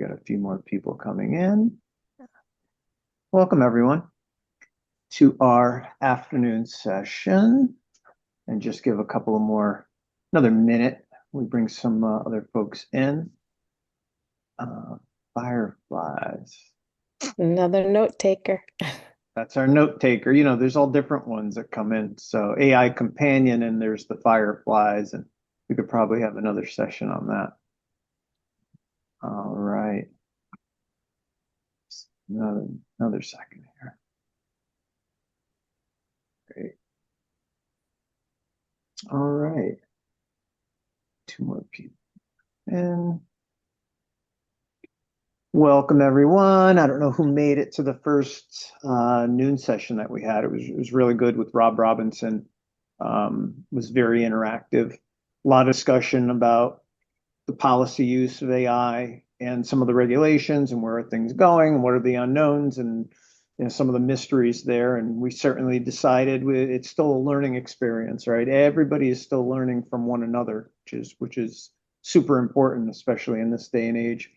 got a few more people coming in. Welcome, everyone, to our afternoon session. And just give a couple of more, another minute. We bring some other folks in. Fireflies. Another note taker. That's our note taker. You know, there's all different ones that come in. So AI companion, and there's the fireflies, and we could probably have another session on that. All right. Another second here. Great. All right. Two more people. And welcome, everyone. I don't know who made it to the first noon session that we had. It was really good with Rob Robinson. Was very interactive. A lot of discussion about the policy use of AI and some of the regulations and where are things going and what are the unknowns and some of the mysteries there. And we certainly decided it's still a learning experience, right? Everybody is still learning from one another, which is super important, especially in this day and age.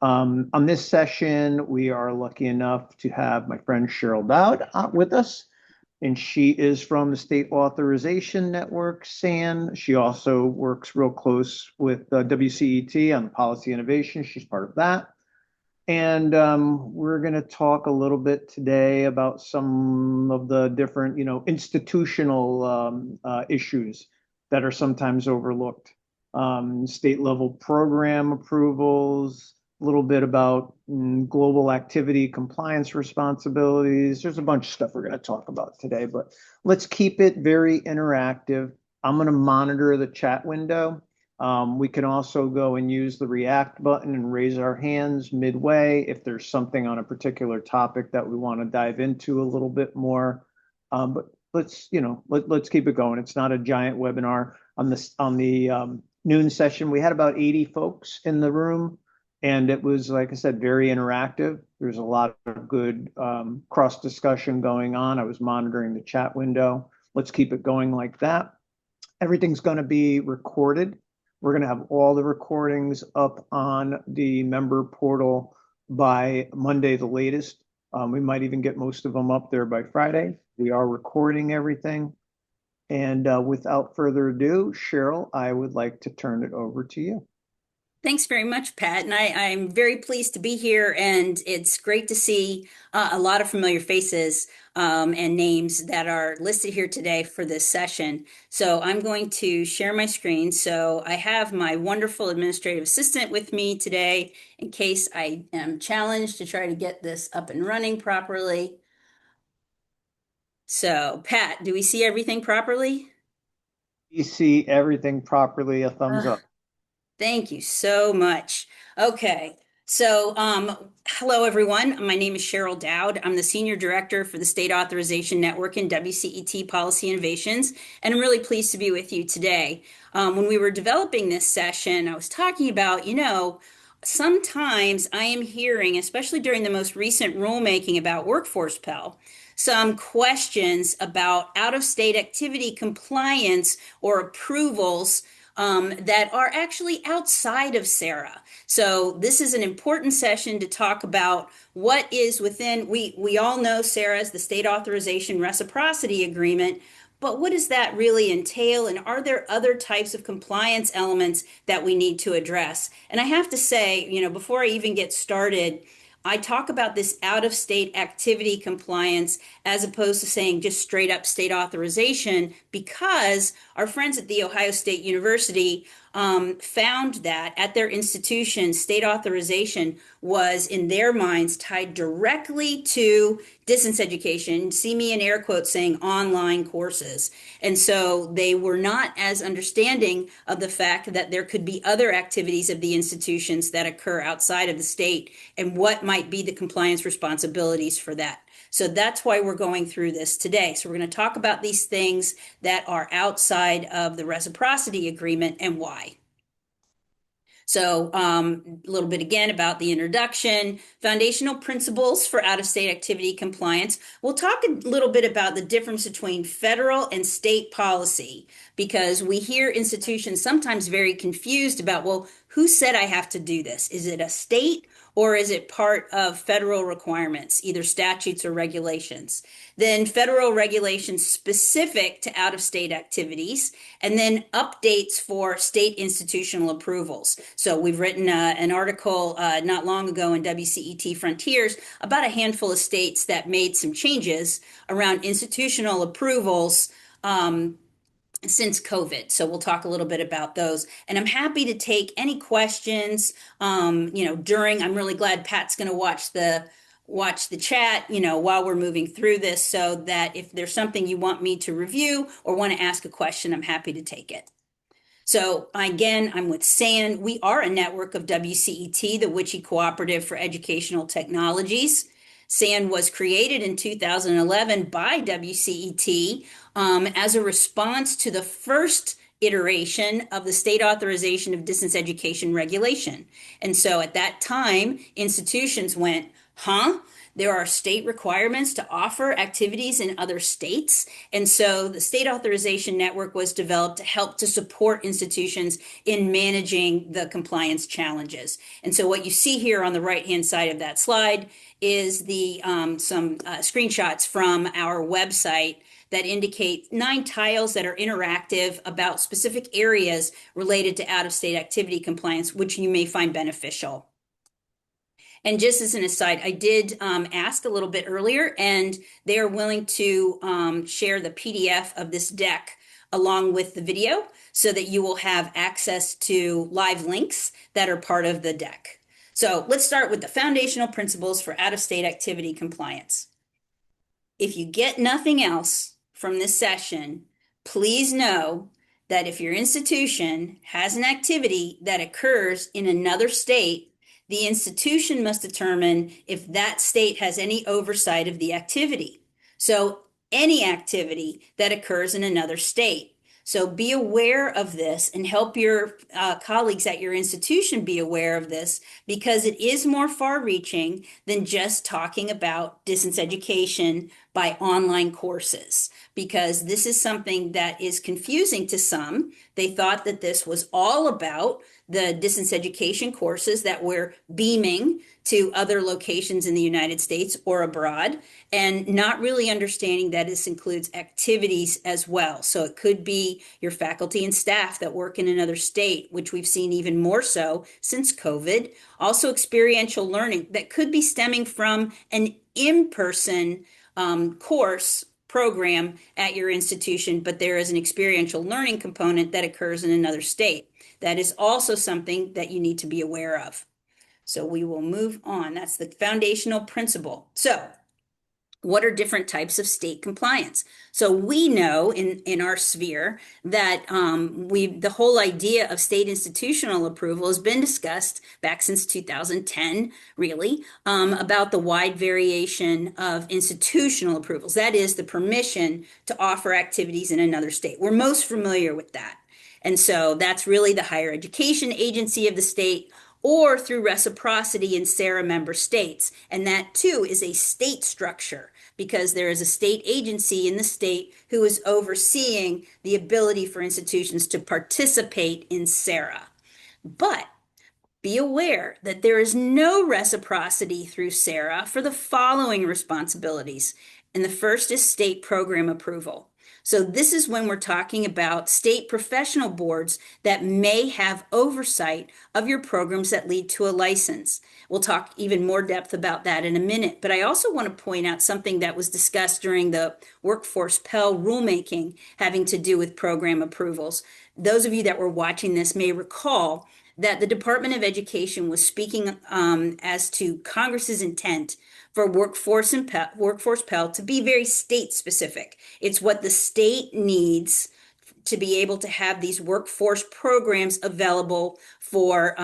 On this session, we are lucky enough to have my friend Cheryl Dowd with us, and she is from the State Authorization Network, SAN. She also works real close with WCET on policy innovation. She's part of that. And we're going to talk a little bit today about some of the different, institutional issues that are sometimes overlooked. State level program approvals, a little bit about global activity compliance responsibilities. There's a bunch of stuff we're going to talk about today, but let's keep it very interactive. I'm going to monitor the chat window. We can also go and use the react button and raise our hands midway if there's something on a particular topic that we want to dive into a little bit more. But let's keep it going. It's not a giant webinar. On the noon session, we had about 80 folks in the room. And it was, like I said, very interactive. There's a lot of good cross discussion going on. I was monitoring the chat window. Let's keep it going like that. Everything's going to be recorded. We're going to have all the recordings up on the member portal by Monday, the latest. We might even get most of them up there by Friday. We are recording everything. And without further ado, Cheryl, I would like to turn it over to you. Thanks very much, Pat. And I'm very pleased to be here. And it's great to see a lot of familiar faces and names that are listed here today for this session. So I'm going to share my screen. So I have my wonderful administrative assistant with me today in case I am challenged to try to get this up and running properly. So, Pat, do we see everything properly? You see everything properly, a thumbs up. Thank you so much. Okay. So, hello, everyone. My name is Cheryl Dowd. I'm the Senior Director for the State Authorization Network and WCET Policy Innovations, and I'm really pleased to be with you today. When we were developing this session, I was talking about, sometimes I am hearing, especially during the most recent rulemaking about Workforce Pell, some questions about out-of-state activity compliance or approvals that are actually outside of SARA. So this is an important session to talk about what is within, we all know SARA is the State Authorization Reciprocity Agreement, but what does that really entail? And are there other types of compliance elements that we need to address? And I have to say, before I even get started, I talk about this out-of-state activity compliance as opposed to saying just straight up state authorization because our friends at The Ohio State University found that at their institution, state authorization was, in their minds, tied directly to distance education. See me in air quotes saying online courses. And so they were not as understanding of the fact that there could be other activities of the institutions that occur outside of the state and what might be the compliance responsibilities for that. So that's why we're going through this today. So we're going to talk about these things that are outside of the reciprocity agreement and why. So a little bit again about the introduction, foundational principles for out-of-state activity compliance. We'll talk a little bit about the difference between federal and state policy because we hear institutions sometimes very confused about, well, who said I have to do this? Is it a state or is it part of federal requirements, either statutes or regulations? Then federal regulations specific to out-of-state activities, and then updates for state institutional approvals. So we've written an article not long ago in WCET Frontiers about a handful of states that made some changes around institutional approvals since COVID. So we'll talk a little bit about those. And I'm happy to take any questions, I'm really glad Pat's going to watch the chat, while we're moving through this, so that if there's something you want me to review or want to ask a question, I'm happy to take it. So again, I'm with SAN. We are a network of WCET, the Witchy Cooperative for Educational Technologies. SAN was created in 2011 by WCET as a response to the first iteration of the state authorization of distance education regulation. And so at that time, institutions went, there are state requirements to offer activities in other states. And so the state authorization network was developed to help to support institutions in managing the compliance challenges. And so what you see here on the right-hand side of that slide is the some screenshots from our website that indicate 9 tiles that are interactive about specific areas related to out-of-state activity compliance, which you may find beneficial. And just as an aside, I did ask a little bit earlier, and they are willing to share the PDF of this deck along with the video so that you will have access to live links that are part of the deck. So let's start with the foundational principles for out-of-state activity compliance. If you get nothing else from this session, please know that if your institution has an activity that occurs in another state, the institution must determine if that state has any oversight of the activity. So any activity that occurs in another state. So be aware of this and help your colleagues at your institution be aware of this, because it is more far-reaching than just talking about distance education by online courses, because this is something that is confusing to some. They thought that this was all about the distance education courses that we're beaming to other locations in the United States or abroad, and not really understanding that this includes activities as well. So it could be your faculty and staff that work in another state, which we've seen even more so since COVID. Also experiential learning that could be stemming from an in-person course program at your institution, but there is an experiential learning component that occurs in another state. That is also something that you need to be aware of. So we will move on. That's the foundational principle. So what are different types of state compliance? So we know in our sphere that the whole idea of state institutional approval has been discussed back since 2010, really, about the wide variation of institutional approvals. That is the permission to offer activities in another state. We're most familiar with that. And so that's really the higher education agency of the state, or through reciprocity in SARA member states. And that too is a state structure, because there is a state agency in the state who is overseeing the ability for institutions to participate in SARA. But be aware that there is no reciprocity through SARA for the following responsibilities. And the first is state program approval. So this is when we're talking about state professional boards that may have oversight of your programs that lead to a license. We'll talk even more depth about that in a minute. But I also want to point out something that was discussed during the Workforce Pell rulemaking having to do with program approvals. Those of you that were watching this may recall that the Department of Education was speaking as to Congress's intent for Workforce Pell to be very state specific. It's what the state needs to be able to have these workforce programs available for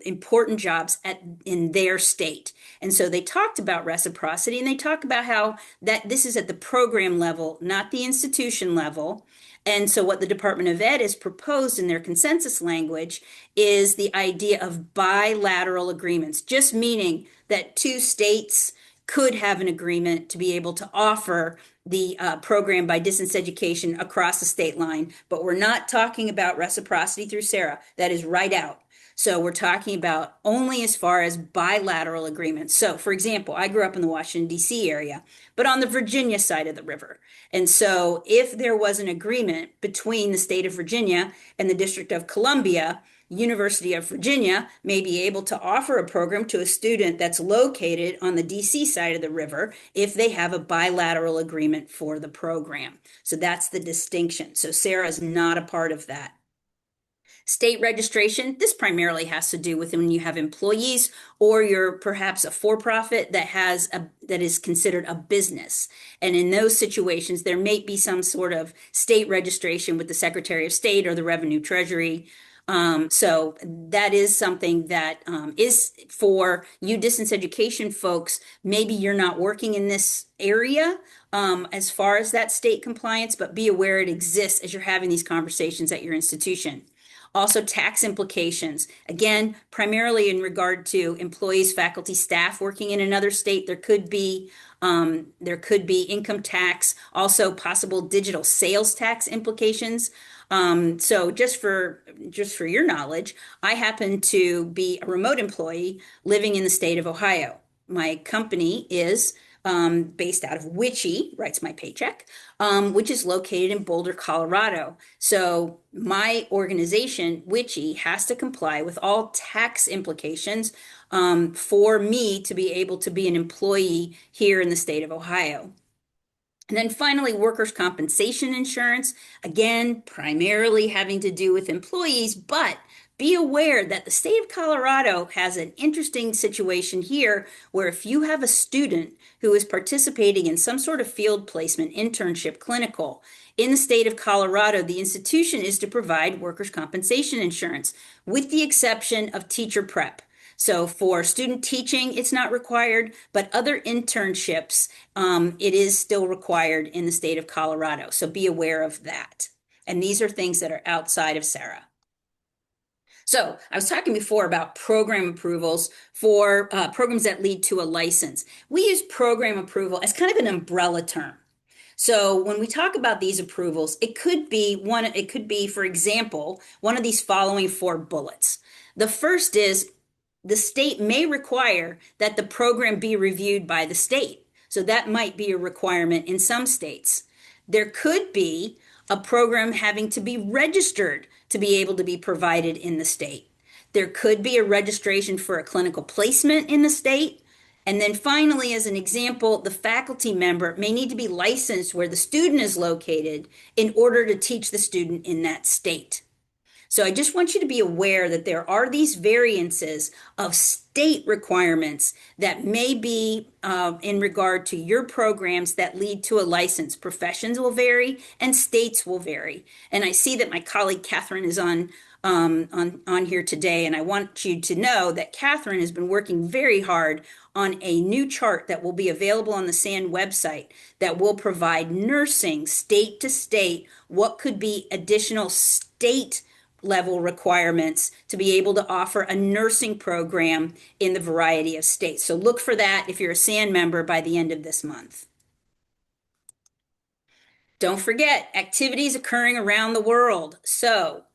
important jobs in their state. And so they talked about reciprocity, and they talk about how that this is at the program level, not the institution level. And so what the Department of Ed has proposed in their consensus language is the idea of bilateral agreements, just meaning that 2 states could have an agreement to be able to offer the program by distance education across the state line. But we're not talking about reciprocity through SARA. That is right out. So we're talking about only as far as bilateral agreements. So, for example, I grew up in the Washington, D.C. area, but on the Virginia side of the river. And so if there was an agreement between the state of Virginia and the District of Columbia, University of Virginia may be able to offer a program to a student that's located on the DC side of the river if they have a bilateral agreement for the program. So that's the distinction. So SARA is not a part of that. State registration, this primarily has to do with when you have employees or you're perhaps a for-profit that is considered a business. And in those situations, there may be some sort of state registration with the Secretary of State or the Revenue Treasury. So that is something that is for you distance education folks. Maybe you're not working in this area as far as that state compliance, but be aware it exists as you're having these conversations at your institution. Also, tax implications. Again, primarily in regard to employees, faculty, staff working in another state, there could be income tax, also possible digital sales tax implications. So just for your knowledge, I happen to be a remote employee living in the state of Ohio. My company is based out of Witchy, writes my paycheck, which is located in Boulder, Colorado. So my organization, Witchy, has to comply with all tax implications for me to be able to be an employee here in the state of Ohio. And then finally, workers' compensation insurance, again, primarily having to do with employees, but be aware that the state of Colorado has an interesting situation here where if you have a student who is participating in some sort of field placement, internship, clinical, in the state of Colorado, the institution is to provide workers' compensation insurance, with the exception of teacher prep. So for student teaching, it's not required, but other internships, it is still required in the state of Colorado. So be aware of that. And these are things that are outside of SARA. So I was talking before about program approvals for programs that lead to a license. We use program approval as kind of an umbrella term. So when we talk about these approvals, it could be, for example, one of these following 4 bullets. The first is the state may require that the program be reviewed by the state. So that might be a requirement in some states. There could be a program having to be registered to be able to be provided in the state. There could be a registration for a clinical placement in the state. And then finally, as an example, the faculty member may need to be licensed where the student is located in order to teach the student in that state. So I just want you to be aware that there are these variances of state requirements that may be in regard to your programs that lead to a license. Professions will vary and states will vary. And I see that my colleague Catherine is on here today, and I want you to know that Catherine has been working very hard on a new chart that will be available on the SAN website that will provide nursing state to state, what could be additional state level requirements to be able to offer a nursing program in the variety of states. So look for that if you're a SAN member by the end of this month. Don't forget, activities occurring around the world. So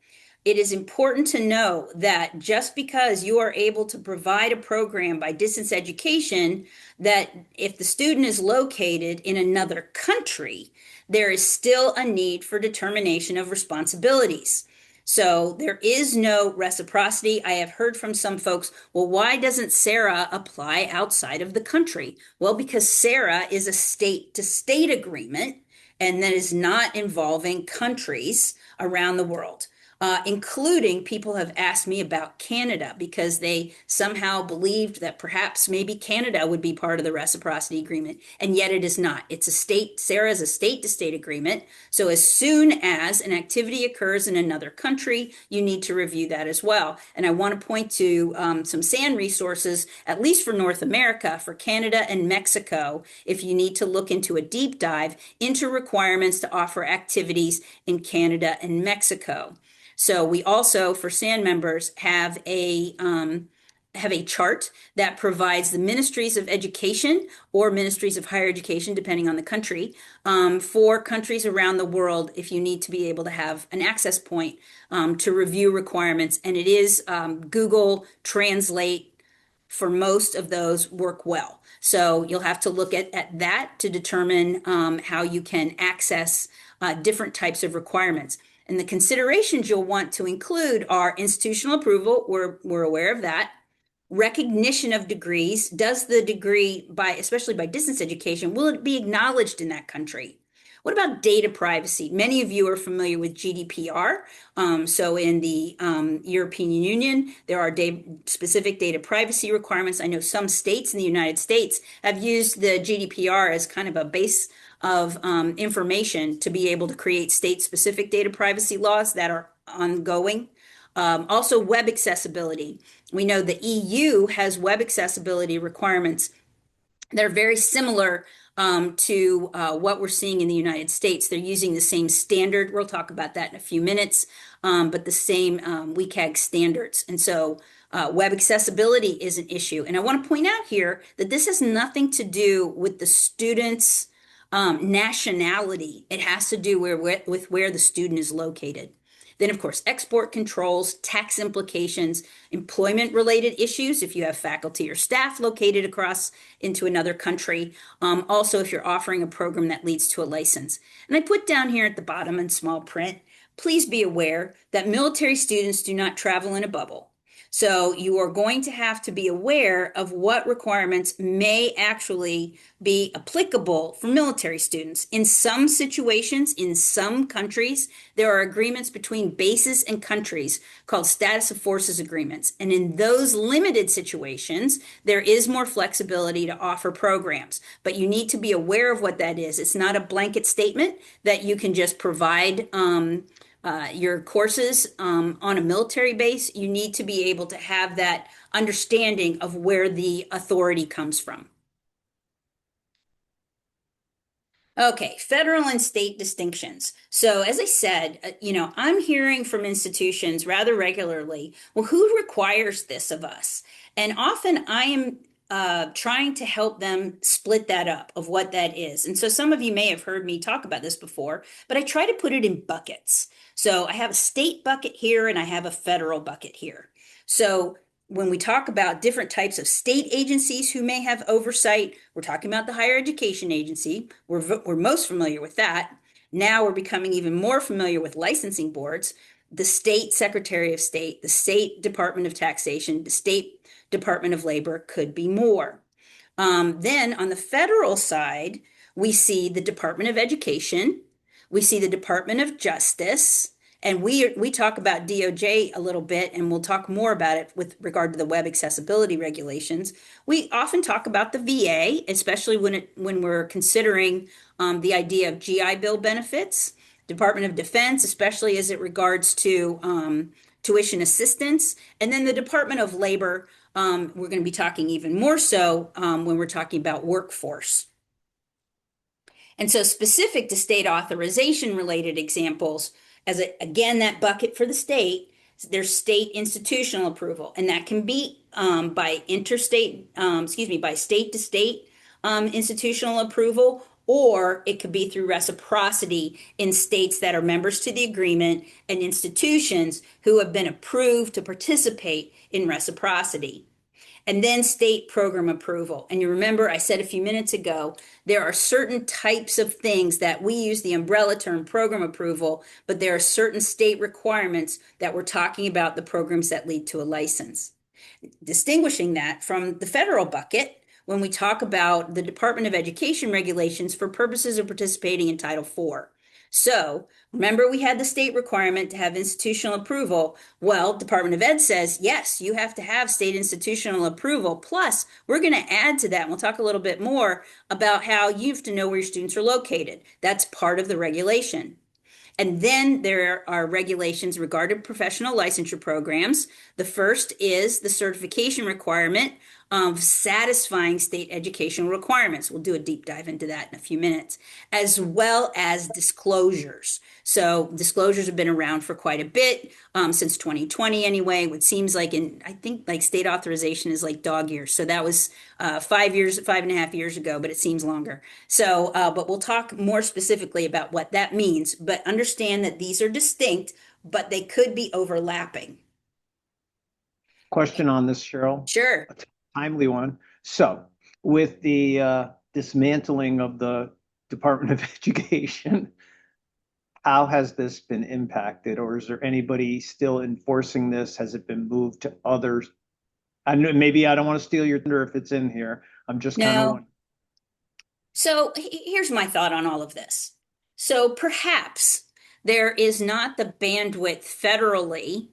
it is important to know that just because you are able to provide a program by distance education, that if the student is located in another country, there is still a need for determination of responsibilities. So there is no reciprocity. I have heard from some folks, well, why doesn't SARA apply outside of the country? Well, because SARA is a state-to-state agreement, and that is not involving countries around the world. Including people have asked me about Canada because they somehow believed that perhaps maybe Canada would be part of the reciprocity agreement, and yet it is not. It's a state, SARA is a state-to-state agreement. So as soon as an activity occurs in another country, you need to review that as well. And I want to point to some SAN resources, at least for North America, for Canada and Mexico, if you need to look into a deep dive into requirements to offer activities in Canada and Mexico. So we also, for SAN members, have a have a chart that provides the ministries of education or ministries of higher education, depending on the country, for countries around the world if you need to be able to have an access point to review requirements. And it is Google Translate for most of those work well. So you'll have to look at that to determine how you can access different types of requirements. And the considerations you'll want to include are institutional approval, we're aware of that. Recognition of degrees, does the degree, especially by distance education, will it be acknowledged in that country? What about data privacy? Many of you are familiar with GDPR. So in the European Union, there are specific data privacy requirements. I know some states in the United States have used the GDPR as kind of a base of information to be able to create state-specific data privacy laws that are ongoing. Also, web accessibility. We know the EU has web accessibility requirements that are very similar to what we're seeing in the United States. They're using the same standard. We'll talk about that in a few minutes, but the same WCAG standards. And so web accessibility is an issue. And I want to point out here that this has nothing to do with the student's nationality. It has to do with where the student is located. Then, of course, export controls, tax implications, employment-related issues if you have faculty or staff located across into another country. Also, if you're offering a program that leads to a license. And I put down here at the bottom in small print, please be aware that military students do not travel in a bubble. So you are going to have to be aware of what requirements may actually be applicable for military students. In some situations, in some countries, there are agreements between bases and countries called status of forces agreements. And in those limited situations, there is more flexibility to offer programs. But you need to be aware of what that is. It's not a blanket statement that you can just provide your courses on a military base. You need to be able to have that understanding of where the authority comes from. Okay, federal and state distinctions. So as I said, I'm hearing from institutions rather regularly, well, who requires this of us? And often I am trying to help them split that up of what that is. And so some of you may have heard me talk about this before, but I try to put it in buckets. So I have a state bucket here and I have a federal bucket here. So when we talk about different types of state agencies who may have oversight, we're talking about the higher education agency. We're most familiar with that. Now we're becoming even more familiar with licensing boards, the state secretary of state, the state department of taxation, the state Department of Labor, could be more. Then on the federal side, we see the Department of Education, we see the Department of Justice, and we talk about DOJ a little bit, and we'll talk more about it with regard to the web accessibility regulations. We often talk about the VA, especially when we're considering the idea of GI Bill benefits, Department of Defense, especially as it regards to tuition assistance, and then the Department of Labor. We're going to be talking even more so when we're talking about workforce. And so specific to state authorization related examples, again, that bucket for the state, there's state institutional approval, and that can be by state to state institutional approval, or it could be through reciprocity in states that are members to the agreement and institutions who have been approved to participate in reciprocity. And then state program approval. And you remember I said a few minutes ago, there are certain types of things that we use the umbrella term program approval, but there are certain state requirements that we're talking about, the programs that lead to a license. Distinguishing that from the federal bucket, when we talk about the Department of Education regulations for purposes of participating in Title IV. So remember, we had the state requirement to have institutional approval. Well, Department of Ed says, yes, you have to have state institutional approval. Plus, we're going to add to that, and we'll talk a little bit more about how you have to know where your students are located. That's part of the regulation. And then there are regulations regarding professional licensure programs. The first is the certification requirement of satisfying state educational requirements. We'll do a deep dive into that in a few minutes, as well as disclosures. So disclosures have been around for quite a bit, since 2020 anyway. What seems like, I think like state authorization is like dog years. So that was 5 years, 5.5 years ago, but it seems longer. So, but we'll talk more specifically about what that means, but understand that these are distinct, but they could be overlapping. Question on this, Cheryl, Sure. a timely one. So with the dismantling of the Department of Education, how has this been impacted, or is there anybody still enforcing this? Has it been moved to others? I know maybe I don't want to steal your thunder if it's in here. I'm just kind of No. wondering. So here's my thought on all of this. So perhaps there is not the bandwidth federally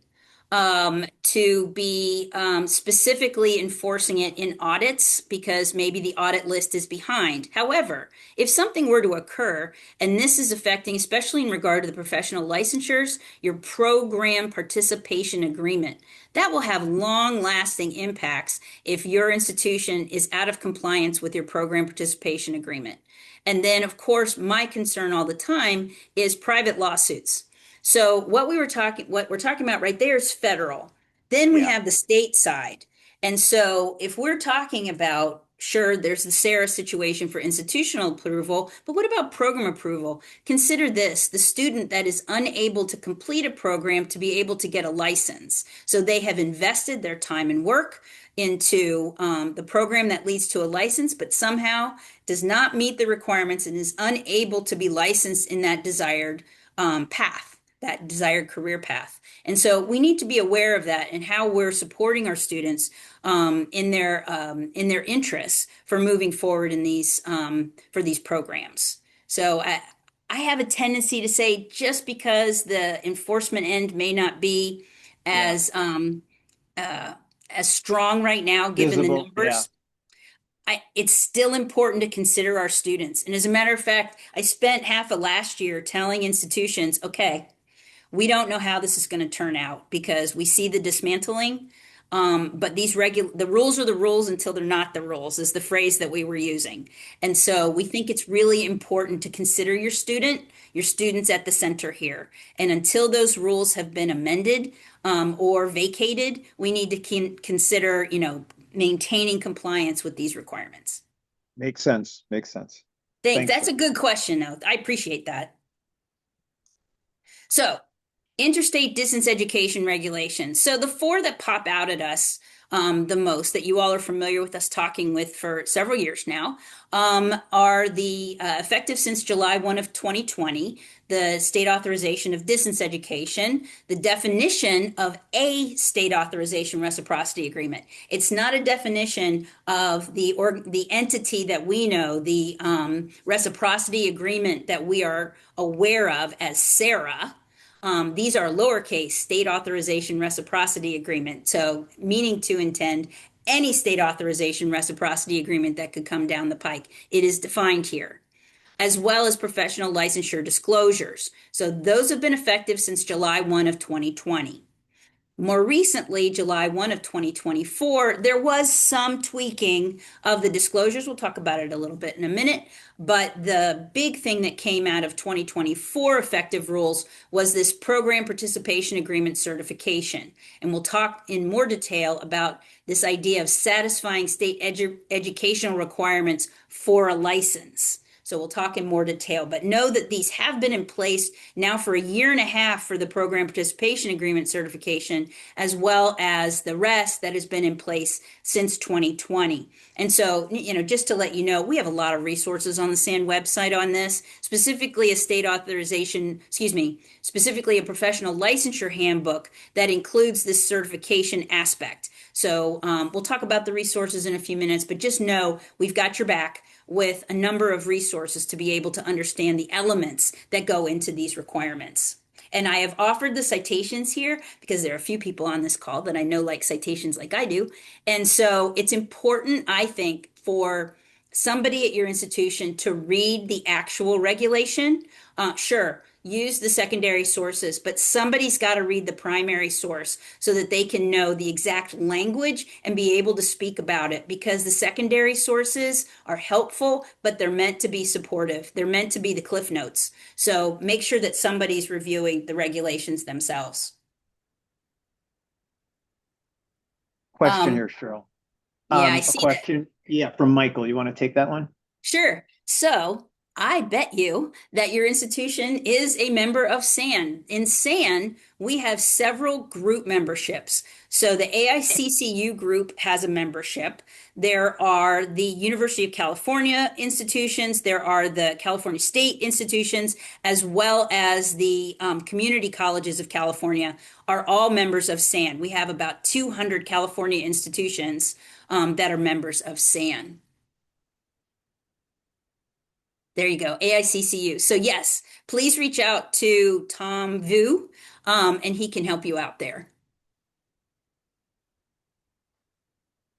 to be specifically enforcing it in audits because maybe the audit list is behind. However, if something were to occur, and this is affecting, especially in regard to the professional licensures, your program participation agreement, that will have long-lasting impacts if your institution is out of compliance with your program participation agreement. And then, of course, my concern all the time is private lawsuits. So what we're talking about right there is federal. Then we Yeah, have the state side. And so if we're talking about, sure, there's the SARA situation for institutional approval, but what about program approval? Consider this, the student that is unable to complete a program to be able to get a license. So they have invested their time and work into the program that leads to a license, but somehow does not meet the requirements and is unable to be licensed in that desired path, that desired career path. And so we need to be aware of that and how we're supporting our students in their interests for moving forward in these for these programs. So I have a tendency to say just because the enforcement end may not be yeah. as uh, as strong right now, given the Visible, yeah. numbers, it's still important to consider our students. And as a matter of fact, I spent half of last year telling institutions, okay, we don't know how this is going to turn out because we see the dismantling. But the rules are the rules until they're not the rules, is the phrase that we were using. And so we think it's really important to consider your students at the center here. And until those rules have been amended or vacated, we need to consider, maintaining compliance with these requirements. Makes sense. Makes sense. Thanks. Thanks, That's Cheryl. a good question, though. I appreciate that. So, interstate distance education regulations. So the four that pop out at us the most, that you all are familiar with us talking with for several years now, are the effective since July 1 of 2020, the state authorization of distance education, the definition of a state authorization reciprocity agreement. It's not a definition of the entity that we know, the reciprocity agreement that we are aware of as SARA. These are lowercase state authorization reciprocity agreement. So meaning to intend any state authorization reciprocity agreement that could come down the pike. It is defined here, as well as professional licensure disclosures. So those have been effective since July 1 of 2020. More recently, July 1 of 2024, there was some tweaking of the disclosures. We'll talk about it a little bit in a minute. But the big thing that came out of 2024 effective rules was this program participation agreement certification. And we'll talk in more detail about this idea of satisfying state educational requirements for a license. So we'll talk in more detail, but know that these have been in place now for a year and a half for the program participation agreement certification, as well as the rest that has been in place since 2020. And so, just to let you know, we have a lot of resources on the SAN website on this, specifically a specifically a professional licensure handbook that includes this certification aspect. So we'll talk about the resources in a few minutes, but just know we've got your back with a number of resources to be able to understand the elements that go into these requirements. And I have offered the citations here because there are a few people on this call that I know like citations like I do. And so it's important, I think, for somebody at your institution to read the actual regulation. Sure, use the secondary sources, but somebody's got to read the primary source so that they can know the exact language and be able to speak about it, because the secondary sources are helpful, but they're meant to be supportive. They're meant to be the cliff notes. So make sure that somebody's reviewing the regulations themselves. Question here, Cheryl. Yeah, I A see that. question, yeah, from Michael. You want to take that one? Sure. So I bet you that your institution is a member of SAN. In SAN, we have several group memberships. So the AICCU group has a membership. There are the University of California institutions. There are the California State institutions, as well as the community colleges of California are all members of SAN. We have about 200 California institutions that are members of SAN. There you go, AICCU. So yes, please reach out to Tom Vu, and he can help you out there.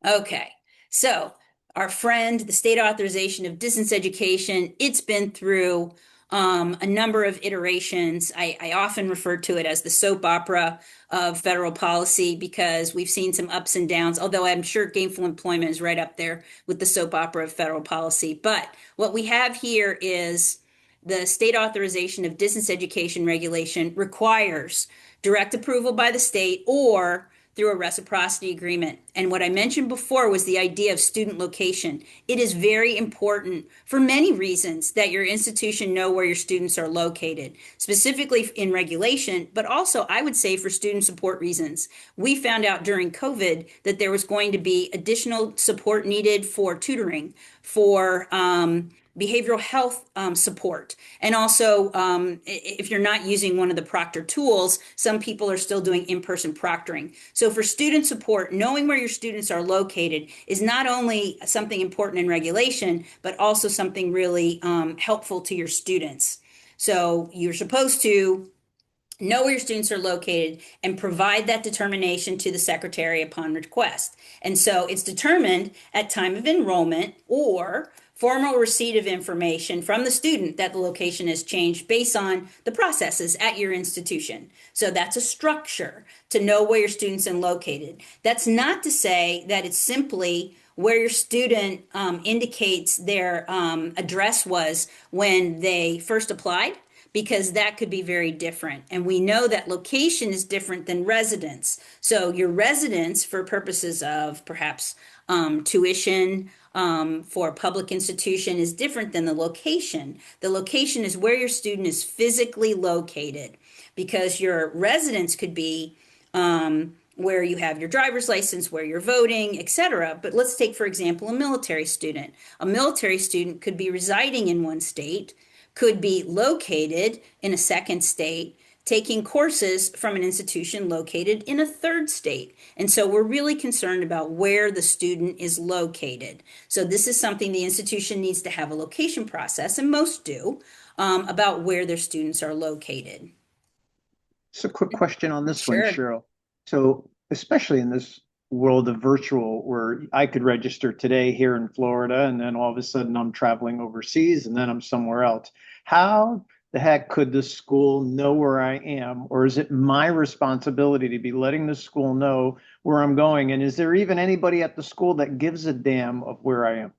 Okay, so our friend, the state authorization of distance education, it's been through a number of iterations. I often refer to it as the soap opera of federal policy because we've seen some ups and downs, although I'm sure gainful employment is right up there with the soap opera of federal policy. But what we have here is the state authorization of distance education regulation requires direct approval by the state or through a reciprocity agreement. And what I mentioned before was the idea of student location. It is very important for many reasons that your institution know where your students are located, specifically in regulation, but also I would say for student support reasons. We found out during COVID that there was going to be additional support needed for tutoring, for behavioral health support. And also, if you're not using one of the proctor tools, some people are still doing in-person proctoring. So for student support, knowing where your students are located is not only something important in regulation, but also something really helpful to your students. So you're supposed to know where your students are located and provide that determination to the secretary upon request. And so it's determined at time of enrollment or formal receipt of information from the student that the location has changed based on the processes at your institution. So that's a structure to know where your students are located. That's not to say that it's simply where your student indicates their address was when they first applied, because that could be very different. And we know that location is different than residence. So your residence for purposes of perhaps tuition for a public institution is different than the location. The location is where your student is physically located, because your residence could be where you have your driver's license, where you're voting, etc. But let's take, for example, a military student. A military student could be residing in one state, could be located in a second state, taking courses from an institution located in a third state. And so we're really concerned about where the student is located. So this is something the institution needs to have a location process, and most do, about where their students are located. So, quick question on this one, Sure. Cheryl. So, especially in this world of virtual, where I could register today here in Florida, and then all of a sudden I'm traveling overseas, and then I'm somewhere else. How the heck could the school know where I am? Or is it my responsibility to be letting the school know where I'm going? And is there even anybody at the school that gives a damn of where I am?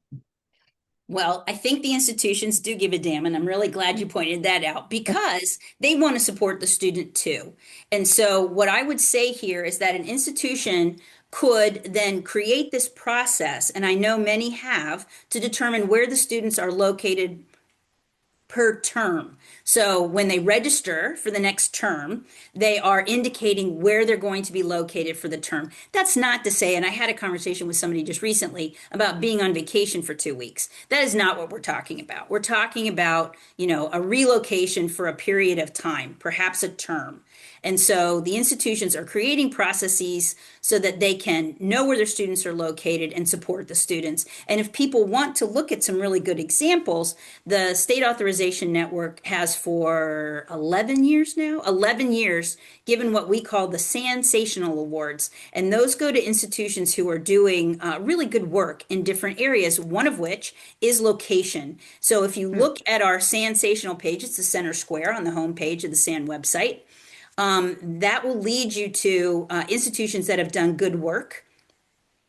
Well, I think the institutions do give a damn, and I'm really glad you pointed that out because they want to support the student too. And so, what I would say here is that an institution could then create this process, and I know many have, to determine where the students are located per term. So when they register for the next term, they are indicating where they're going to be located for the term. That's not to say, and I had a conversation with somebody just recently about being on vacation for 2 weeks. That is not what we're talking about. We're talking about, a relocation for a period of time, perhaps a term. And so the institutions are creating processes so that they can know where their students are located and support the students. And if people want to look at some really good examples, the State Authorization Network has for 11 years now, 11 years, given what we call the Sensational Awards. And those go to institutions who are doing really good work in different areas, one of which is location. So if you look at our Sensational page, it's the center square on the home page of the SAN website. That will lead you to institutions that have done good work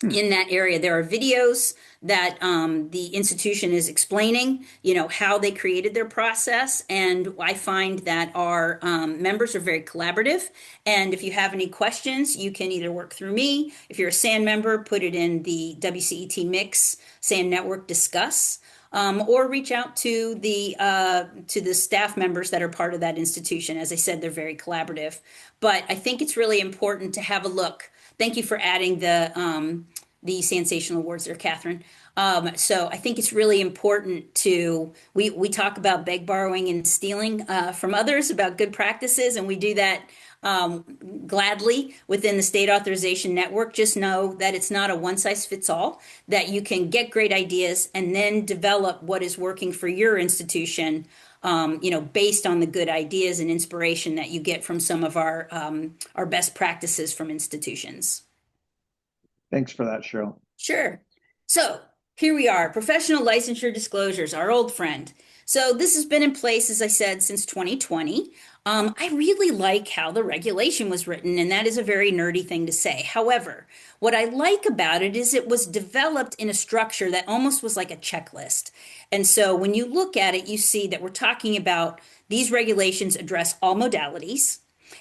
in that area. There are videos that the institution is explaining, how they created their process. And I find that our members are very collaborative. And if you have any questions, you can either work through me. If you're a SAN member, put it in the WCET Mix SAN Network Discuss. Or reach out to the staff members that are part of that institution. As I said, they're very collaborative. But I think it's really important to have a look. Thank you for adding the Sensational Awards there, Catherine. So I think it's really important we talk about beg, borrowing, and stealing from others about good practices, and we do that gladly within the State Authorization Network. Just know that it's not a one size fits all, that you can get great ideas and then develop what is working for your institution, based on the good ideas and inspiration that you get from some of our best practices from institutions. Thanks for that, Cheryl. Sure. So here we are, professional licensure disclosures, our old friend. So this has been in place, as I said, since 2020. I really like how the regulation was written, and that is a very nerdy thing to say. However, what I like about it is it was developed in a structure that almost was like a checklist. And so when you look at it, you see that we're talking about these regulations address all modalities.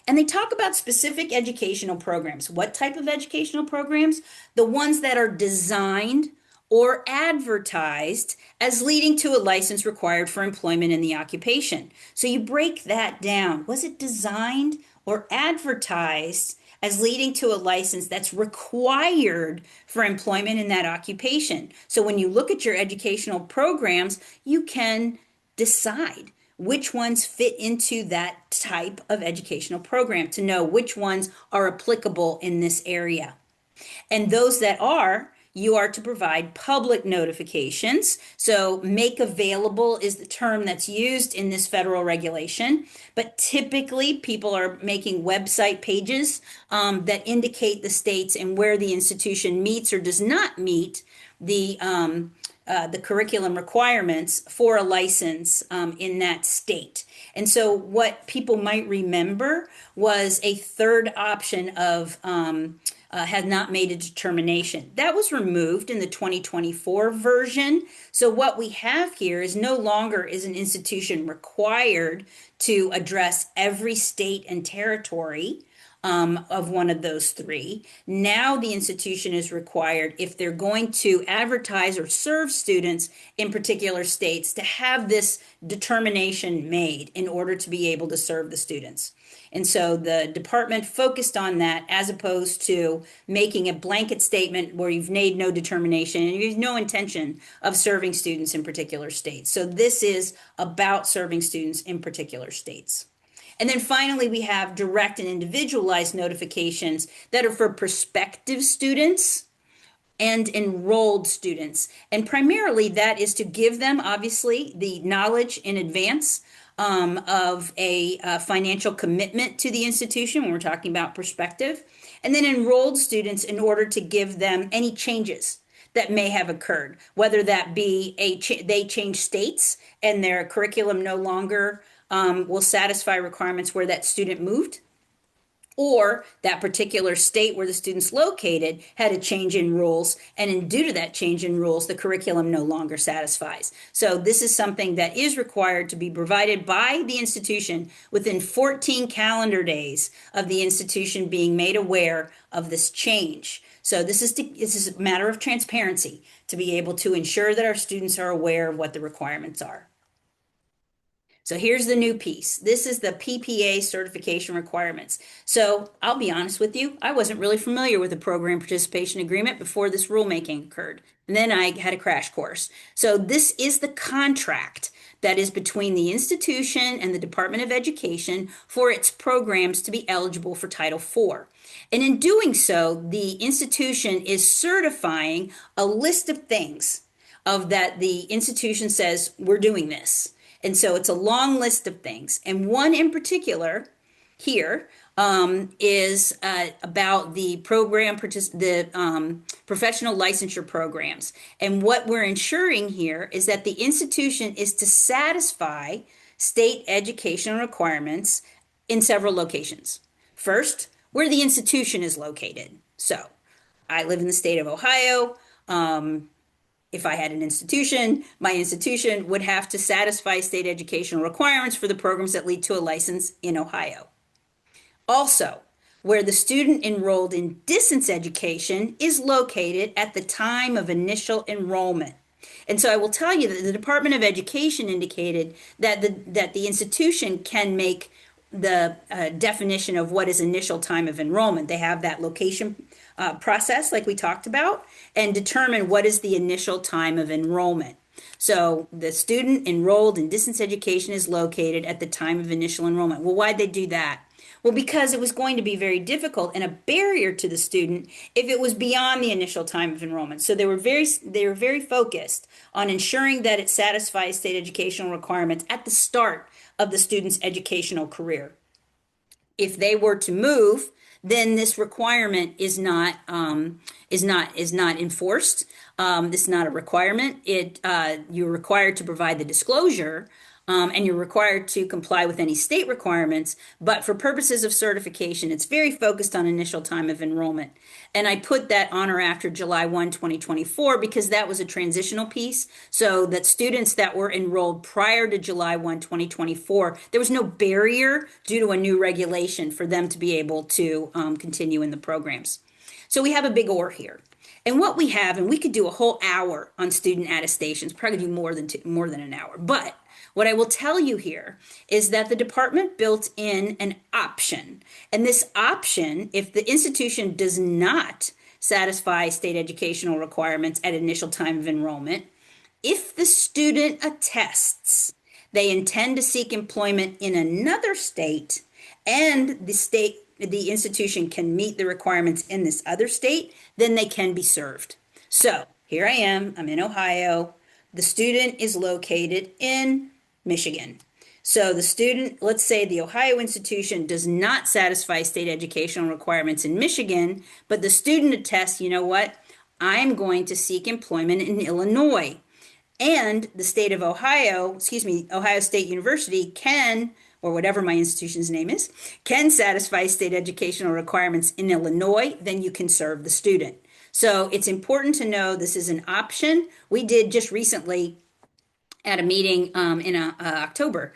And they talk about specific educational programs. What type of educational programs? The ones that are designed or advertised as leading to a license required for employment in the occupation. So you break that down. Was it designed or advertised as leading to a license that's required for employment in that occupation? So when you look at your educational programs, you can decide which ones fit into that type of educational program to know which ones are applicable in this area. And those that are, you are to provide public notifications. So make available is the term that's used in this federal regulation. But typically people are making website pages that indicate the states and where the institution meets or does not meet the curriculum requirements for a license in that state. And so what people might remember was a third option of had not made a determination. That was removed in the 2024 version. So what we have here is no longer is an institution required to address every state and territory of one of those three. Now the institution is required, if they're going to advertise or serve students in particular states, to have this determination made in order to be able to serve the students. And so the department focused on that as opposed to making a blanket statement where you've made no determination and you have no intention of serving students in particular states. So this is about serving students in particular states. And then finally, we have direct and individualized notifications that are for prospective students and enrolled students. And primarily that is to give them, obviously, the knowledge in advance of a financial commitment to the institution when we're talking about prospective. And then enrolled students in order to give them any changes that may have occurred, whether that be they change states and their curriculum no longer will satisfy requirements where that student moved, or that particular state where the student's located had a change in rules, and due to that change in rules, the curriculum no longer satisfies. So this is something that is required to be provided by the institution within 14 calendar days of the institution being made aware of this change. So this is a matter of transparency to be able to ensure that our students are aware of what the requirements are. So here's the new piece. This is the PPA certification requirements. So I'll be honest with you, I wasn't really familiar with the program participation agreement before this rulemaking occurred. And then I had a crash course. So this is the contract that is between the institution and the Department of Education for its programs to be eligible for Title IV. And in doing so, the institution is certifying a list of things of that the institution says we're doing this. And so it's a long list of things. And one in particular here is about the professional licensure programs. And what we're ensuring here is that the institution is to satisfy state educational requirements in several locations. First, where the institution is located. So I live in the state of Ohio. If I had an institution, my institution would have to satisfy state educational requirements for the programs that lead to a license in Ohio. Also, where the student enrolled in distance education is located at the time of initial enrollment. And so I will tell you that the Department of Education indicated that the institution can make the definition of what is initial time of enrollment. They have that location process like we talked about, and determine what is the initial time of enrollment. So the student enrolled in distance education is located at the time of initial enrollment. Well, why'd they do that? Well, because it was going to be very difficult and a barrier to the student if it was beyond the initial time of enrollment. So they were very focused on ensuring that it satisfies state educational requirements at the start of the student's educational career. If they were to move, then this requirement is not enforced. This is not a requirement. You're required to provide the disclosure, and you're required to comply with any state requirements. But for purposes of certification, it's very focused on initial time of enrollment. And I put that on or after July 1, 2024, because that was a transitional piece. So that students that were enrolled prior to July 1, 2024, there was no barrier due to a new regulation for them to be able to continue in the programs. So we have a big or here. And what we have, and we could do a whole hour on student attestations, probably do more than an hour. But what I will tell you here is that the department built in an option. And this option, if the institution does not satisfy state educational requirements at initial time of enrollment, if the student attests they intend to seek employment in another state and the institution can meet the requirements in this other state, then they can be served. So here I am, I'm in Ohio. The student is located in Michigan. So the student, let's say the Ohio institution does not satisfy state educational requirements in Michigan, but the student attests, you know what, I'm going to seek employment in Illinois. And the state of Ohio, Ohio State University can, or whatever my institution's name is, can satisfy state educational requirements in Illinois, then you can serve the student. So it's important to know this is an option. We did just recently at a meeting in October,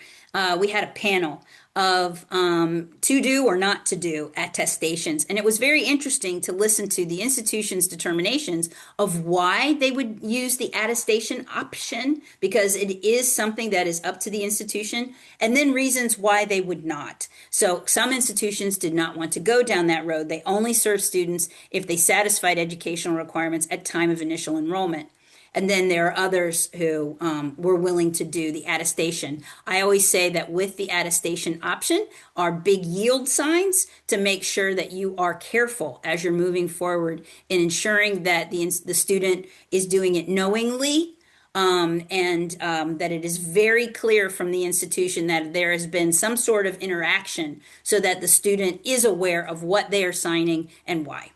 we had a panel of to do or not to do attestations. And it was very interesting to listen to the institution's determinations of why they would use the attestation option, because it is something that is up to the institution, and then reasons why they would not. So some institutions did not want to go down that road. They only served students if they satisfied educational requirements at time of initial enrollment. And then there are others who were willing to do the attestation. I always say that with the attestation option are big yield signs to make sure that you are careful as you're moving forward in ensuring that the student is doing it knowingly, and that it is very clear from the institution that there has been some sort of interaction so that the student is aware of what they are signing and why.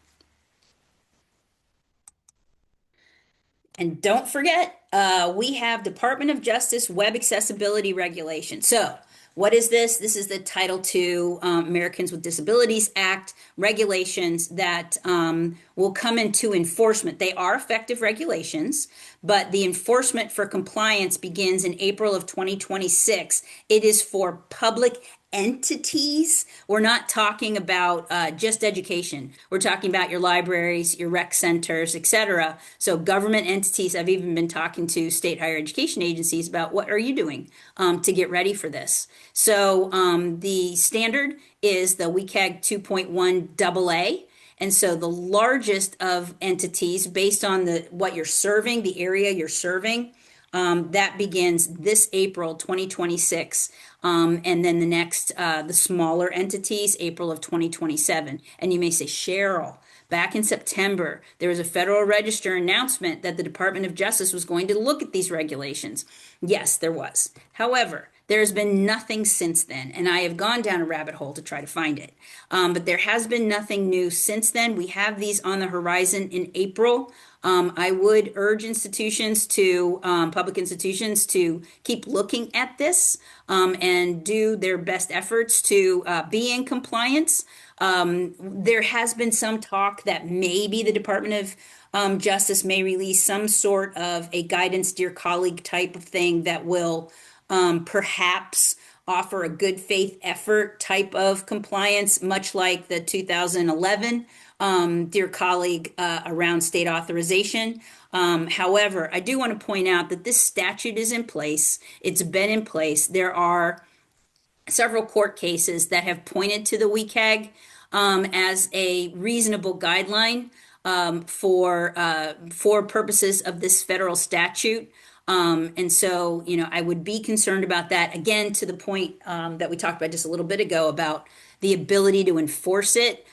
And don't forget, we have Department of Justice Web Accessibility Regulation. So what is this? This is the Title II Americans with Disabilities Act regulations that will come into enforcement. They are effective regulations, but the enforcement for compliance begins in April of 2026. It is for public entities. We're not talking about just education. We're talking about your libraries, your rec centers, etc. So government entities, I've even been talking to state higher education agencies about what are you doing to get ready for this. So the standard is the WCAG 2.1 AA. And so the largest of entities based on what you're serving, the area you're serving, That begins this April 2026. And then the next, the smaller entities, April of 2027. And you may say, Cheryl, back in September, there was a Federal Register announcement that the Department of Justice was going to look at these regulations. Yes, there was. However, there has been nothing since then, and I have gone down a rabbit hole to try to find it. But there has been nothing new since then. We have these on the horizon in April. I would urge institutions to, public institutions to keep looking at this and do their best efforts to be in compliance. There has been some talk that maybe the Department of Justice may release some sort of a guidance, dear colleague type of thing that will perhaps offer a good faith effort type of compliance, much like the 2011 dear colleague around state authorization. However, I do want to point out that this statute is in place. It's been in place. There are several court cases that have pointed to the WCAG as a reasonable guideline for purposes of this federal statute. And so, I would be concerned about that. Again, to the point that we talked about just a little bit ago about the ability to enforce it,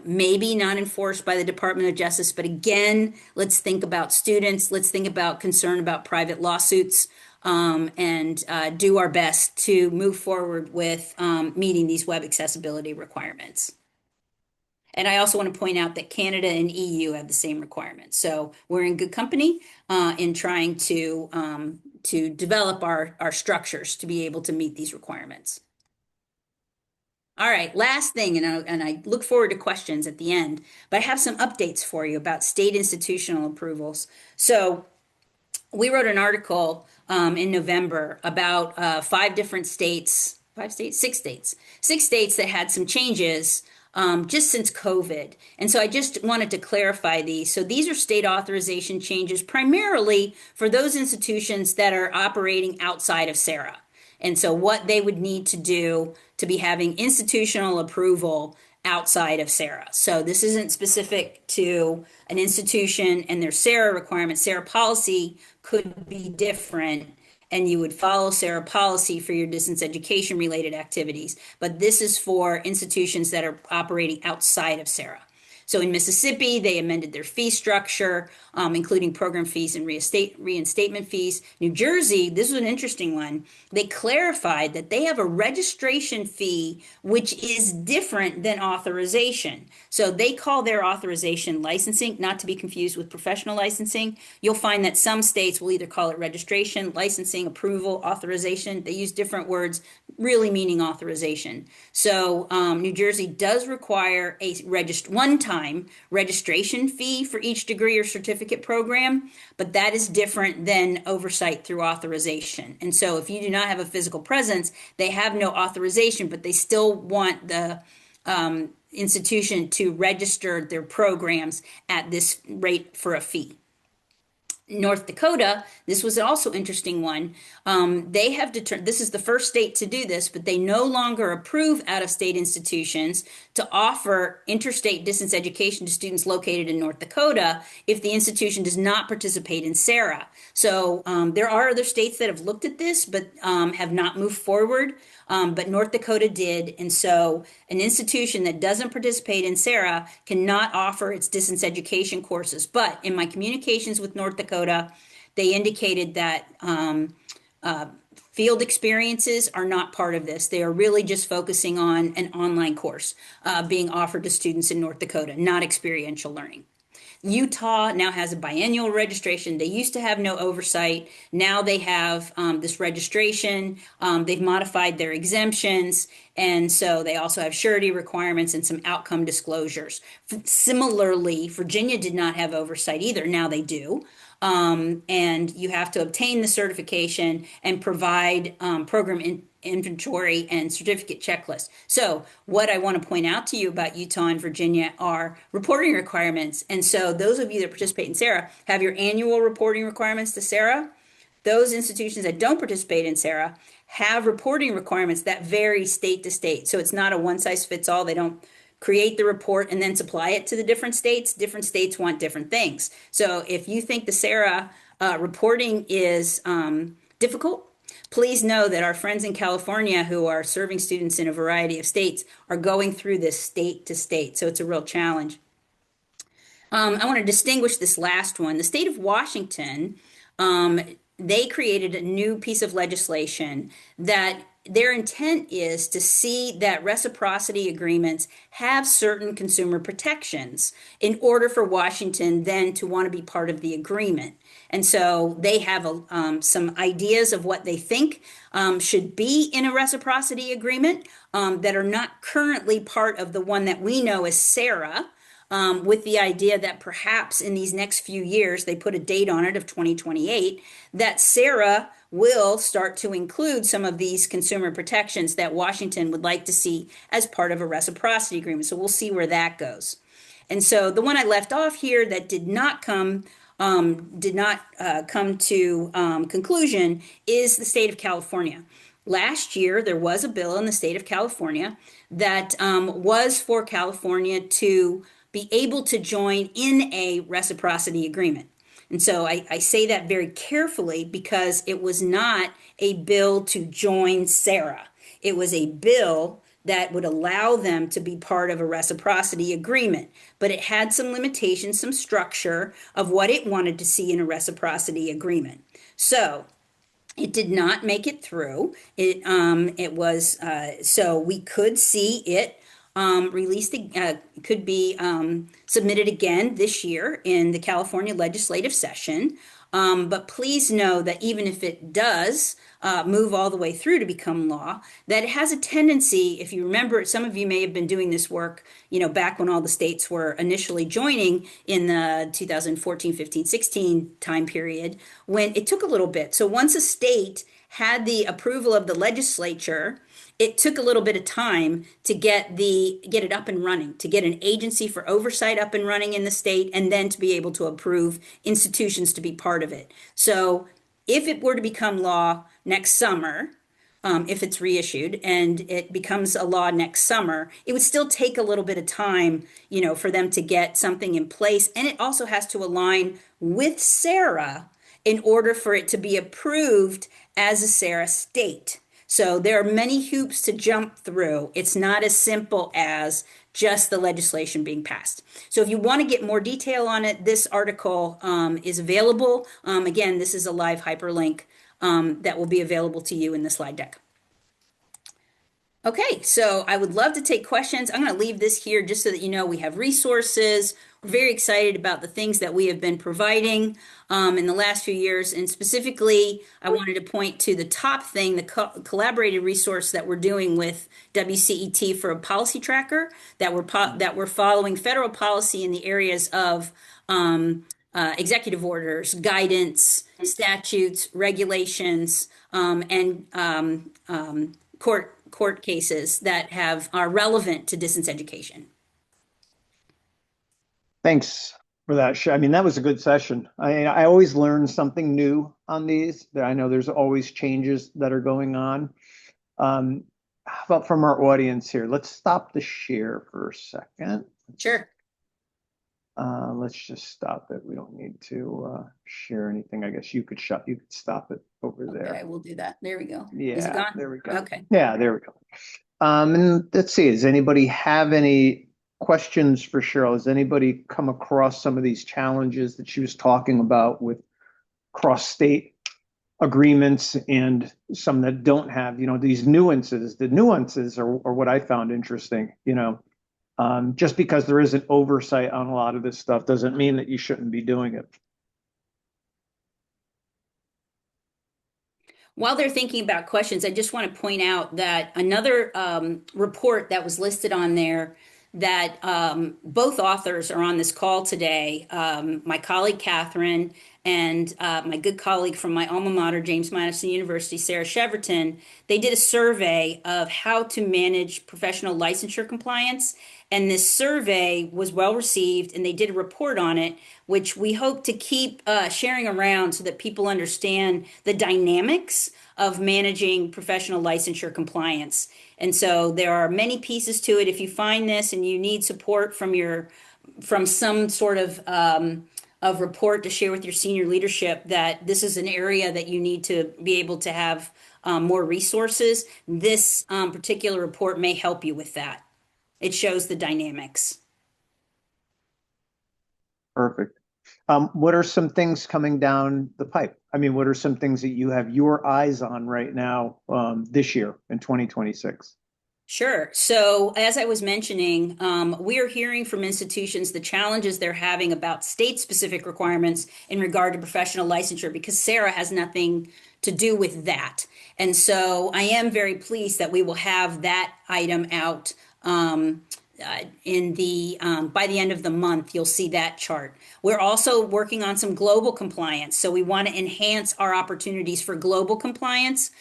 maybe not enforced by the Department of Justice. But again, let's think about students. Let's think about concern about private lawsuits and do our best to move forward with meeting these web accessibility requirements. And I also want to point out that Canada and EU have the same requirements. So we're in good company in trying to develop our structures to be able to meet these requirements. All right, last thing, and I look forward to questions at the end, but I have some updates for you about state institutional approvals. So we wrote an article in November about six states that had some changes just since COVID. And so I just wanted to clarify these. So these are state authorization changes primarily for those institutions that are operating outside of SARA. And so what they would need to do to be having institutional approval outside of SARA. So this isn't specific to an institution and their SARA requirements. SARA policy could be different, and you would follow SARA policy for your distance education related activities. But this is for institutions that are operating outside of SARA. So in Mississippi, they amended their fee structure, including program fees and reinstatement fees. New Jersey, this was an interesting one. They clarified that they have a registration fee, which is different than authorization. So they call their authorization licensing, not to be confused with professional licensing. You'll find that some states will either call it registration, licensing, approval, authorization. They use different words, really meaning authorization. So New Jersey does require a one-time registration fee for each degree or certificate program, but that is different than oversight through authorization. And so if you do not have a physical presence, they have no authorization, but they still want the institution to register their programs at this rate for a fee. North Dakota, this was also an interesting one. They have determined, this is the first state to do this, but they no longer approve out-of-state institutions to offer interstate distance education to students located in North Dakota if the institution does not participate in SARA. So there are other states that have looked at this, but have not moved forward. But North Dakota did. And so an institution that doesn't participate in SARA cannot offer its distance education courses. But in my communications with North Dakota, they indicated that field experiences are not part of this. They are really just focusing on an online course being offered to students in North Dakota, not experiential learning. Utah now has a biennial registration. They used to have no oversight. Now they have this registration. They've modified their exemptions. And so they also have surety requirements and some outcome disclosures. Similarly, Virginia did not have oversight either. Now they do. And you have to obtain the certification and provide program inventory and certificate checklist. So what I want to point out to you about Utah and Virginia are reporting requirements. And so those of you that participate in SARA have your annual reporting requirements to SARA. Those institutions that don't participate in SARA have reporting requirements that vary state to state. So it's not a one size fits all. They don't create the report and then supply it to the different states. Different states want different things. So if you think the SARA reporting is difficult. Please know that our friends in California who are serving students in a variety of states are going through this state to state, so it's a real challenge. I want to distinguish this last one. The state of Washington, they created a new piece of legislation that their intent is to see that reciprocity agreements have certain consumer protections in order for Washington then to want to be part of the agreement. And so they have some ideas of what they think should be in a reciprocity agreement that are not currently part of the one that we know as SARA, with the idea that perhaps in these next few years, they put a date on it of 2028, that SARA will start to include some of these consumer protections that Washington would like to see as part of a reciprocity agreement. So we'll see where that goes. And so the one I left off here that did not come to conclusion is the state of California. Last year, there was a bill in the state of California that was for California to be able to join in a reciprocity agreement. And so I say that very carefully because it was not a bill to join SARA. It was a bill that would allow them to be part of a reciprocity agreement. But it had some limitations, some structure of what it wanted to see in a reciprocity agreement. So it did not make it through. It was so we could see it released, could be submitted again this year in the California legislative session. But please know that even if it does move all the way through to become law, that it has a tendency, if you remember, some of you may have been doing this work, back when all the states were initially joining in the 2014, 15, 16 time period, when it took a little bit. So once a state had the approval of the legislature, it took a little bit of time to get it up and running, to get an agency for oversight up and running in the state, and then to be able to approve institutions to be part of it. So if it were to become law next summer, if it's reissued and it becomes a law next summer, it would still take a little bit of time, for them to get something in place. And it also has to align with SARA in order for it to be approved as a SARA state. So there are many hoops to jump through. It's not as simple as just the legislation being passed. So if you want to get more detail on it, this article is available. Again, this is a live hyperlink that will be available to you in the slide deck. Okay, so I would love to take questions. I'm going to leave this here just so that you know we have resources. We're very excited about the things that we have been providing in the last few years. And specifically, I wanted to point to the top thing, the collaborated resource that we're doing with WCET for a policy tracker, that we're following federal policy in the areas of executive orders, guidance, statutes, regulations, and court cases that are relevant to distance education. Thanks for that. I mean, that was a good session. I always learn something new on these. I know there's always changes that are going on. How about from our audience here? Let's stop the share for a second. Sure. Let's just stop it. We don't need to share anything. I guess you could stop it over there. Okay, we'll do that. There we go. Yeah, is it gone? There we go. Okay. Yeah, there we go. And let's see, does anybody have any questions for Cheryl? Has anybody come across some of these challenges that she was talking about with cross-state agreements and some that don't have, these nuances? The nuances are what I found interesting, just because there isn't oversight on a lot of this stuff doesn't mean that you shouldn't be doing it. While they're thinking about questions, I just want to point out that another report that was listed on there that both authors are on this call today, my colleague Catherine and my good colleague from my alma mater, James Madison University, Sarah Cheverton. They did a survey of how to manage professional licensure compliance. And this survey was well received, and they did a report on it, which we hope to keep sharing around so that people understand the dynamics of managing professional licensure compliance. And so there are many pieces to it. If you find this and you need support from some sort of of report to share with your senior leadership that this is an area that you need to be able to have more resources, this particular report may help you with that. It shows the dynamics. Perfect. What are some things coming down the pipe? I mean, what are some things that you have your eyes on right now this year in 2026? Sure. So, as I was mentioning, we are hearing from institutions the challenges they're having about state-specific requirements in regard to professional licensure because SARA has nothing to do with that. And so, I am very pleased that we will have that item out in the by the end of the month. You'll see that chart. We're also working on some global compliance, so we want to enhance our opportunities for global compliance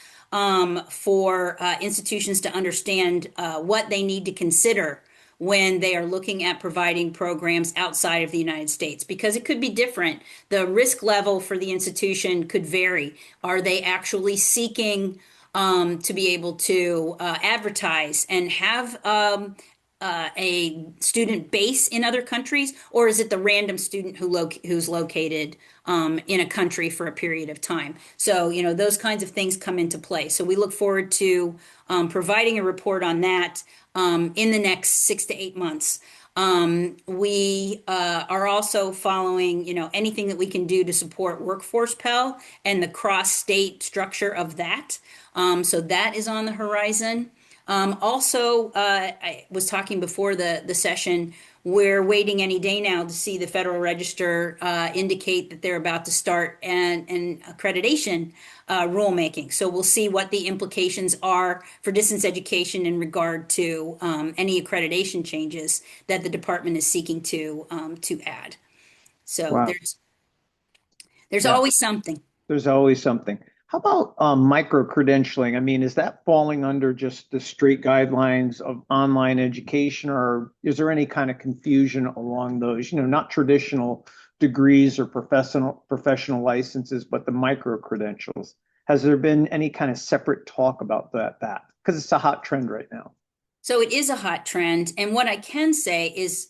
for institutions to understand what they need to consider when they are looking at providing programs outside of the United States, because it could be different. The risk level for the institution could vary. Are they actually seeking to be able to advertise and have a student base in other countries, or is it the random student who's located in a country for a period of time? So, those kinds of things come into play. So we look forward to providing a report on that in the next 6 to 8 months. We are also following, anything that we can do to support Workforce Pell and the cross-state structure of that. So that is on the horizon. Also, I was talking before the session, we're waiting any day now to see the Federal Register indicate that they're about to start an accreditation rulemaking. So we'll see what the implications are for distance education in regard to any accreditation changes that the department is seeking to add. So Wow. there's Yeah. always something. There's always something. How about micro-credentialing? I mean, is that falling under just the straight guidelines of online education, or is there any kind of confusion along those, not traditional degrees or professional licenses, but the micro-credentials? Has there been any kind of separate talk about that? Because it's a hot trend right now. So it is a hot trend. And what I can say is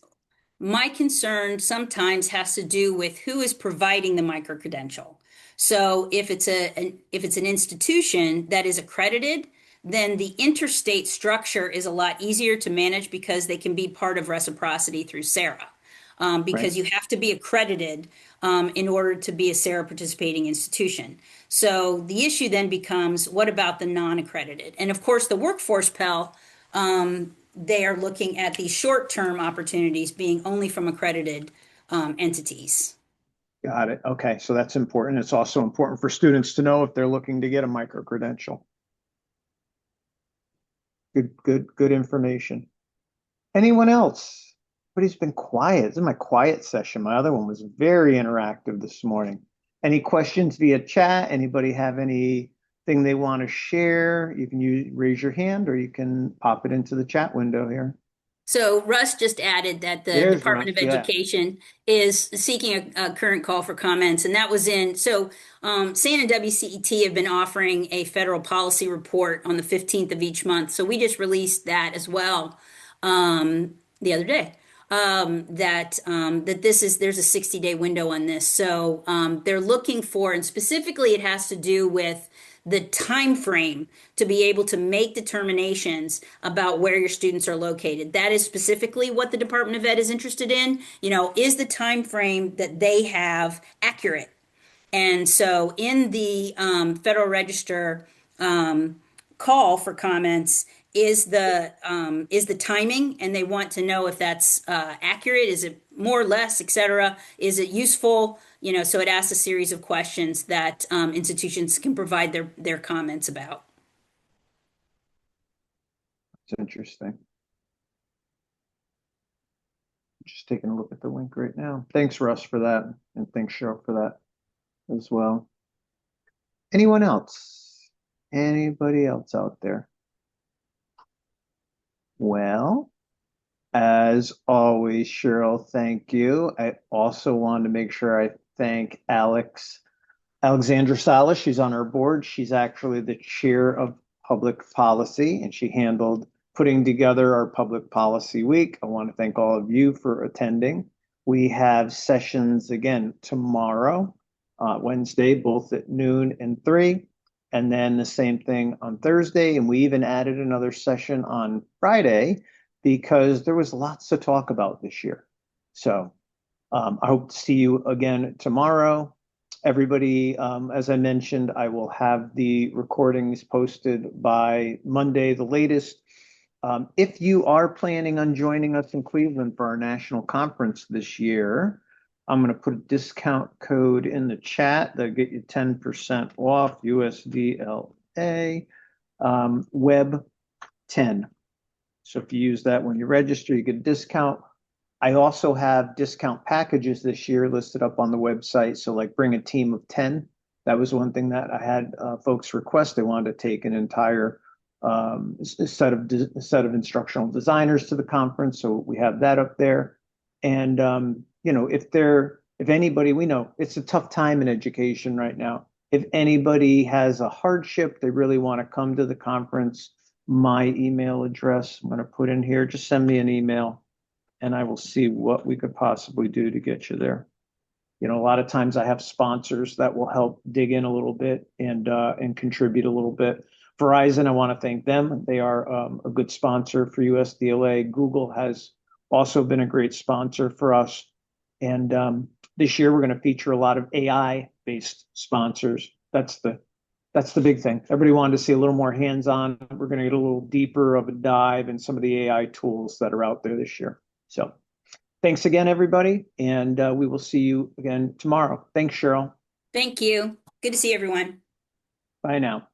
my concern sometimes has to do with who is providing the microcredential. So if it's an institution that is accredited, then the interstate structure is a lot easier to manage because they can be part of reciprocity through SARA. Because you have to be accredited in order to be a SARA participating institution. So the issue then becomes, what about the non-accredited? And of course, the Workforce Pell, they are looking at these short-term opportunities being only from accredited entities. Got it. Okay, so that's important. It's also important for students to know if they're looking to get a micro-credential. Good information. Anyone else? Everybody's been quiet. This is my quiet session. My other one was very interactive this morning. Any questions via chat? Anybody have anything they want to share? You can raise your hand, or you can pop it into the chat window here. So Russ just added that the There's Department Russ, of yeah. Education is seeking a current call for comments, and that was SAN and WCET have been offering a federal policy report on the 15th of each month. So we just released that as well the other day. That there's a 60-day window on this. So they're looking for, and specifically it has to do with the time frame to be able to make determinations about where your students are located. That is specifically what the Department of Ed is interested in. Is the time frame that they have accurate? And so in the Federal Register call for comments is the timing, and they want to know if that's accurate. Is it more or less, et cetera? Is it useful? So it asks a series of questions that institutions can provide their comments about. It's interesting. Just taking a look at the link right now. Thanks, Russ, for that. And thanks, Cheryl, for that as well. Anyone else? Anybody else out there? Well, as always, Cheryl, thank you. I also wanted to make sure I thank Alexandra Salas. She's on our board. She's actually the chair of public policy, and she handled putting together our public policy week. I want to thank all of you for attending. We have sessions again tomorrow, Wednesday, both at noon and 3, and then the same thing on Thursday. And we even added another session on Friday because there was lots to talk about this year. So I hope to see you again tomorrow. Everybody, as I mentioned, I will have the recordings posted by Monday, the latest. If you are planning on joining us in Cleveland for our national conference this year, I'm going to put a discount code in the chat that'll get you 10% off USDLA Web 10. So if you use that when you register, you get a discount. I also have discount packages this year listed up on the website. So like bring a team of 10. That was one thing that I had folks request. They wanted to take an entire set of instructional designers to the conference. So we have that up there. And if anybody, we know it's a tough time in education right now. If anybody has a hardship, they really want to come to the conference, my email address, I'm going to put in here, just send me an email and I will see what we could possibly do to get you there. A lot of times I have sponsors that will help dig in a little bit and contribute a little bit. Verizon, I want to thank them. They are a good sponsor for USDLA. Google has also been a great sponsor for us. And this year we're going to feature a lot of AI-based sponsors. That's the big thing. Everybody wanted to see a little more hands-on. We're going to get a little deeper of a dive in some of the AI tools that are out there this year. So thanks again, everybody. And we will see you again tomorrow. Thanks, Cheryl. Thank you. Good to see everyone. Bye now.